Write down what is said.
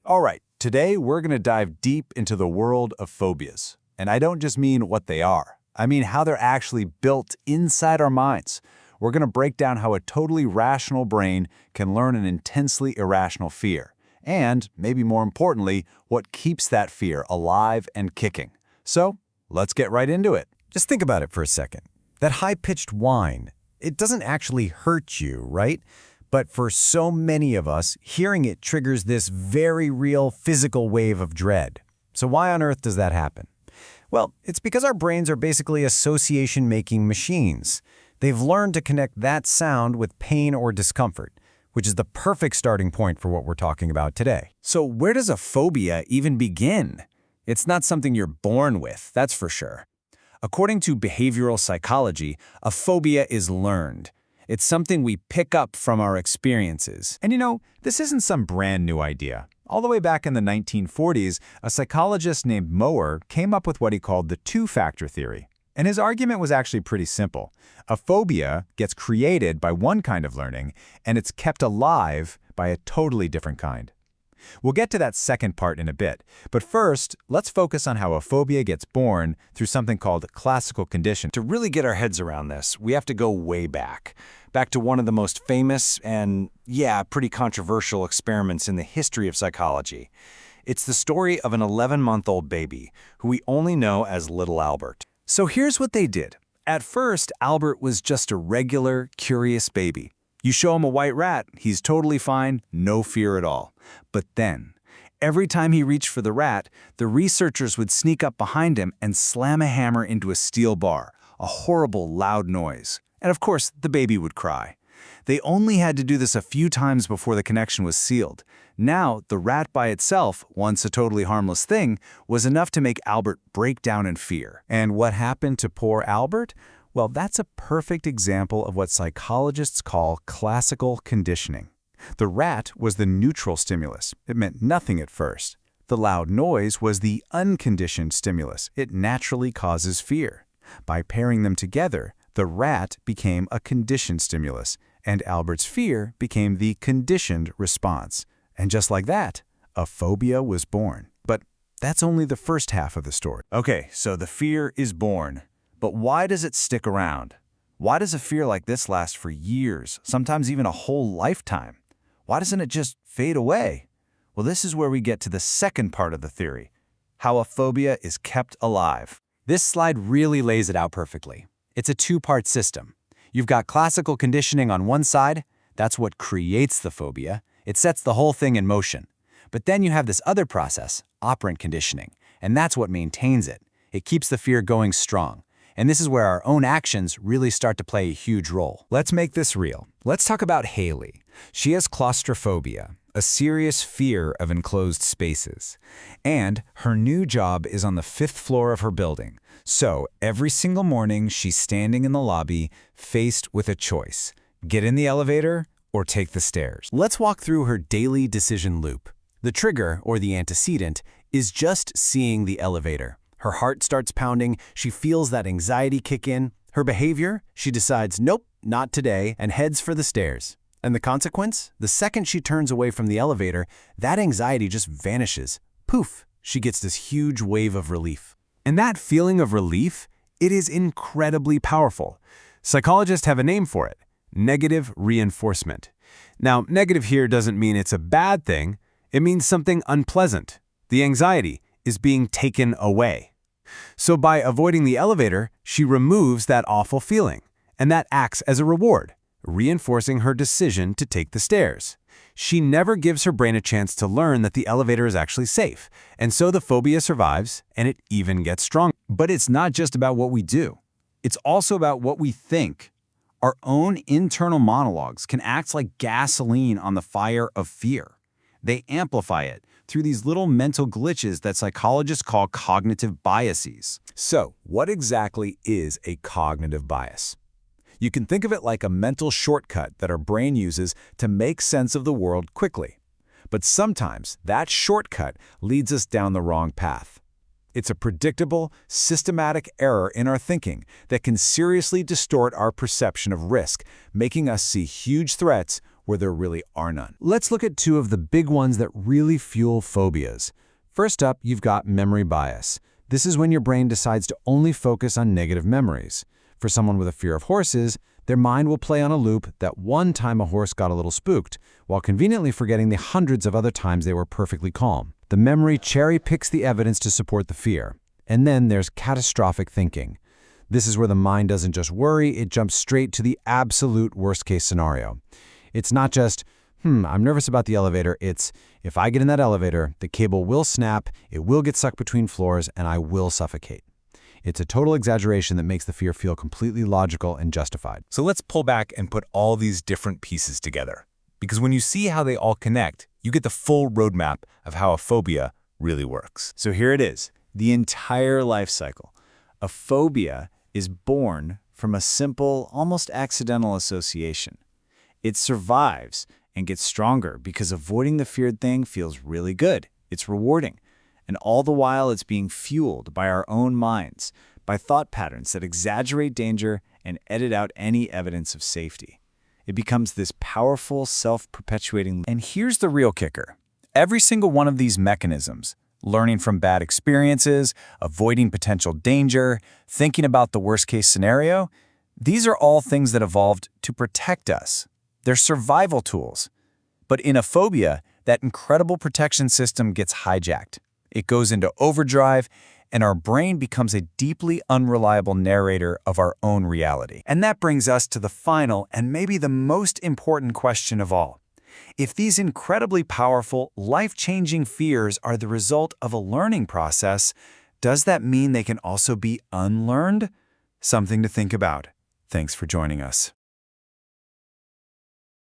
All right, today we're going to dive deep into the world of phobias. And I don't just mean what they are. I mean how they're actually built inside our minds. We're going to break down how a totally rational brain can learn an intensely irrational fear. And, maybe more importantly, what keeps that fear alive and kicking. So, let's get right into it. Just think about it for a second. That high-pitched whine, it doesn't actually hurt you, right? But for so many of us, hearing it triggers this very real physical wave of dread. So why on earth does that happen? Well, it's because our brains are basically association-making machines. They've learned to connect that sound with pain or discomfort, which is the perfect starting point for what we're talking about today. So where does a phobia even begin? It's not something you're born with, that's for sure. According to behavioral psychology, a phobia is learned. It's something we pick up from our experiences. And this isn't some brand new idea. All the way back in the 1940s, a psychologist named Mower came up with what he called the two-factor theory. And his argument was actually pretty simple. A phobia gets created by one kind of learning, and it's kept alive by a totally different kind. We'll get to that second part in a bit, but first, let's focus on how a phobia gets born through something called classical conditioning. To really get our heads around this, we have to go way back to one of the most famous and, pretty controversial experiments in the history of psychology. It's the story of an 11-month-old baby, who we only know as Little Albert. So here's what they did. At first, Albert was just a regular, curious baby. You show him a white rat, he's totally fine, no fear at all. But then, every time he reached for the rat, the researchers would sneak up behind him and slam a hammer into a steel bar, a horrible, loud noise. And of course, the baby would cry. They only had to do this a few times before the connection was sealed. Now, the rat by itself, once a totally harmless thing, was enough to make Albert break down in fear. And what happened to poor Albert? Well, that's a perfect example of what psychologists call classical conditioning. The rat was the neutral stimulus. It meant nothing at first. The loud noise was the unconditioned stimulus. It naturally causes fear. By pairing them together, the rat became a conditioned stimulus, and Albert's fear became the conditioned response. And just like that, a phobia was born. But that's only the first half of the story. Okay, so the fear is born. But why does it stick around? Why does a fear like this last for years, sometimes even a whole lifetime? Why doesn't it just fade away? Well, this is where we get to the second part of the theory, how a phobia is kept alive. This slide really lays it out perfectly. It's a two-part system. You've got classical conditioning on one side. That's what creates the phobia. It sets the whole thing in motion. But then you have this other process, operant conditioning, and that's what maintains it. It keeps the fear going strong. And this is where our own actions really start to play a huge role. Let's make this real. Let's talk about Haley. She has claustrophobia, a serious fear of enclosed spaces. And her new job is on the 5th floor of her building. So every single morning, she's standing in the lobby, faced with a choice. Get in the elevator or take the stairs. Let's walk through her daily decision loop. The trigger, or the antecedent, is just seeing the elevator. Her heart starts pounding, she feels that anxiety kick in. Her behavior, she decides, nope, not today, and heads for the stairs. And the consequence? The second she turns away from the elevator, that anxiety just vanishes. Poof, she gets this huge wave of relief. And that feeling of relief, it is incredibly powerful. Psychologists have a name for it, negative reinforcement. Now, negative here doesn't mean it's a bad thing. It means something unpleasant. The anxiety is being taken away. So by avoiding the elevator, she removes that awful feeling, and that acts as a reward, reinforcing her decision to take the stairs. She never gives her brain a chance to learn that the elevator is actually safe, and so the phobia survives, and it even gets stronger. But it's not just about what we do. It's also about what we think. Our own internal monologues can act like gasoline on the fire of fear. They amplify it through these little mental glitches that psychologists call cognitive biases. So, what exactly is a cognitive bias? You can think of it like a mental shortcut that our brain uses to make sense of the world quickly. But sometimes that shortcut leads us down the wrong path. It's a predictable, systematic error in our thinking that can seriously distort our perception of risk, making us see huge threats where there really are none. Let's look at two of the big ones that really fuel phobias. First up, you've got memory bias. This is when your brain decides to only focus on negative memories. For someone with a fear of horses, their mind will play on a loop that one time a horse got a little spooked, while conveniently forgetting the hundreds of other times they were perfectly calm. The memory cherry-picks the evidence to support the fear. And then there's catastrophic thinking. This is where the mind doesn't just worry, it jumps straight to the absolute worst-case scenario. It's not just, I'm nervous about the elevator, it's, if I get in that elevator, the cable will snap, it will get sucked between floors, and I will suffocate. It's a total exaggeration that makes the fear feel completely logical and justified. So let's pull back and put all these different pieces together. Because when you see how they all connect, you get the full roadmap of how a phobia really works. So here it is, the entire life cycle. A phobia is born from a simple, almost accidental association. It survives and gets stronger because avoiding the feared thing feels really good. It's rewarding. And all the while it's being fueled by our own minds, by thought patterns that exaggerate danger and edit out any evidence of safety. It becomes this powerful, self-perpetuating. And here's the real kicker. Every single one of these mechanisms, learning from bad experiences, avoiding potential danger, thinking about the worst-case scenario, these are all things that evolved to protect us. They're survival tools. But in a phobia, that incredible protection system gets hijacked. It goes into overdrive, and our brain becomes a deeply unreliable narrator of our own reality. And that brings us to the final and maybe the most important question of all. If these incredibly powerful, life-changing fears are the result of a learning process, does that mean they can also be unlearned? Something to think about. Thanks for joining us.